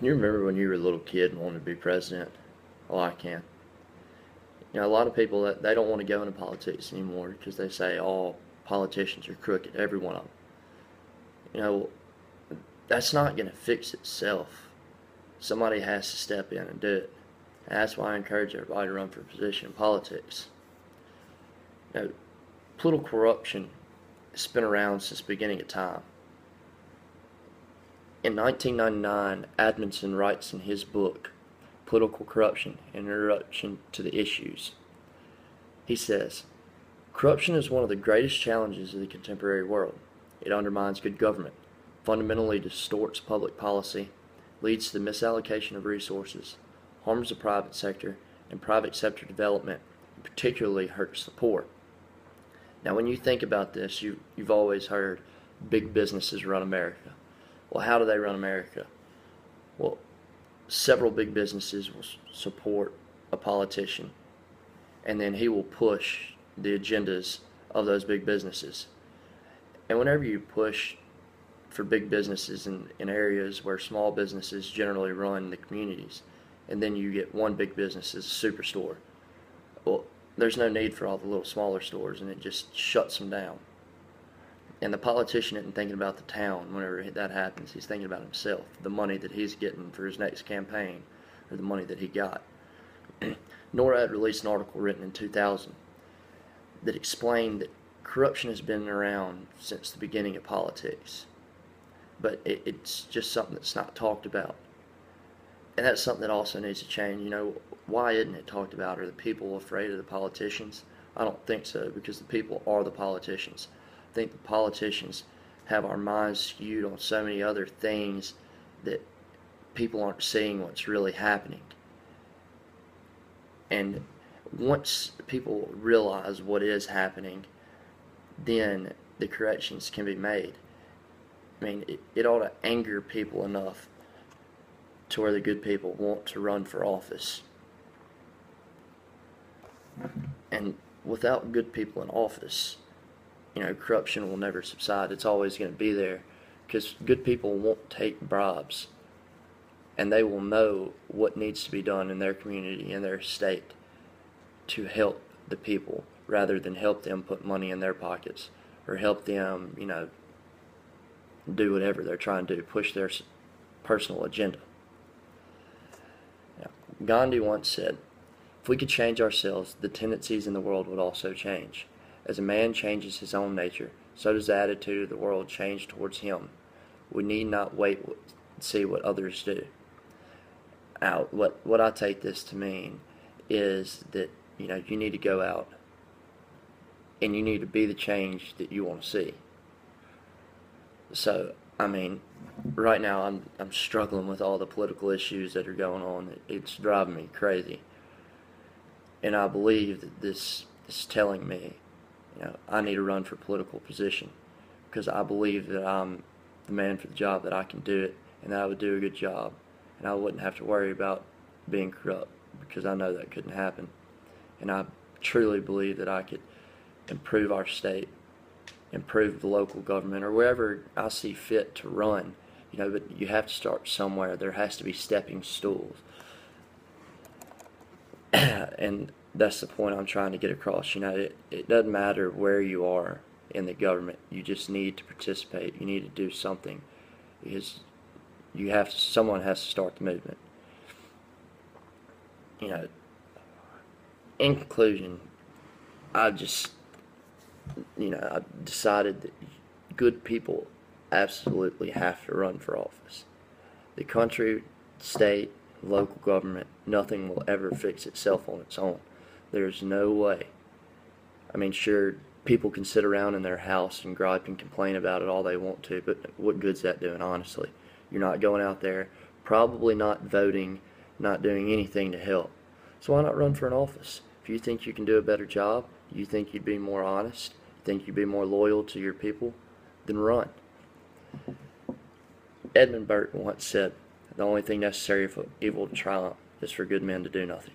Can you remember when you were a little kid and wanted to be president? Oh, I can. A lot of people that they don't want to go into politics anymore because they say all politicians are crooked, every one of them. You know, that's not going to fix itself. Somebody has to step in and do it. And that's why I encourage everybody to run for a position in politics. Political corruption has been around since the beginning of time. In 1999, Admonson writes in his book, Political Corruption, an Introduction to the Issues. He says, corruption is one of the greatest challenges of the contemporary world. It undermines good government, fundamentally distorts public policy, leads to the misallocation of resources, harms the private sector, and private sector development, and particularly hurts the poor. Now, when you think about this, you've always heard big businesses run America. Well, how do they run America? Well, several big businesses will support a politician, and then he will push the agendas of those big businesses. And whenever you push for big businesses in areas where small businesses generally run the communities, and then you get one big business as a superstore, well, there's no need for all the little smaller stores, and it just shuts them down. And the politician isn't thinking about the town whenever that happens. He's thinking about himself, the money that he's getting for his next campaign, or the money that he got. NORAD released an article written in 2000 that explained that corruption has been around since the beginning of politics. But it's just something that's not talked about. And that's something that also needs to change. Why isn't it talked about? Are the people afraid of the politicians? I don't think so, because the people are the politicians. I think the politicians have our minds skewed on so many other things that people aren't seeing what's really happening. And once people realize what is happening, then the corrections can be made. It ought to anger people enough to where the good people want to run for office. And without good people in office, corruption will never subside. It's always going to be there, because good people won't take bribes, and they will know what needs to be done in their community, in their state, to help the people, rather than help them put money in their pockets, or help them, do whatever they're trying to do, push their personal agenda. Gandhi once said, if we could change ourselves, the tendencies in the world would also change. As a man changes his own nature, so does the attitude of the world change towards him. We need not wait and see what others do. Now, what I take this to mean is that, you need to go out and you need to be the change that you want to see. So, right now I'm struggling with all the political issues that are going on. It's driving me crazy. And I believe that this is telling me, I need to run for a political position, because I believe that I'm the man for the job, that I can do it, and that I would do a good job, and I wouldn't have to worry about being corrupt, because I know that couldn't happen. And I truly believe that I could improve our state, improve the local government, or wherever I see fit to run. But you have to start somewhere. There has to be stepping stools. And that's the point I'm trying to get across. It doesn't matter where you are in the government. You just need to participate. You need to do something, because someone has to start the movement. In conclusion, I decided that good people absolutely have to run for office. The country, state, local government, nothing will ever fix itself on its own. There's no way. Sure, people can sit around in their house and gripe and complain about it all they want to, but what good's that doing, honestly? You're not going out there, probably not voting, not doing anything to help. So why not run for an office? If you think you can do a better job, you think you'd be more honest, you think you'd be more loyal to your people, then run. Edmund Burke once said, the only thing necessary for evil to triumph is for good men to do nothing.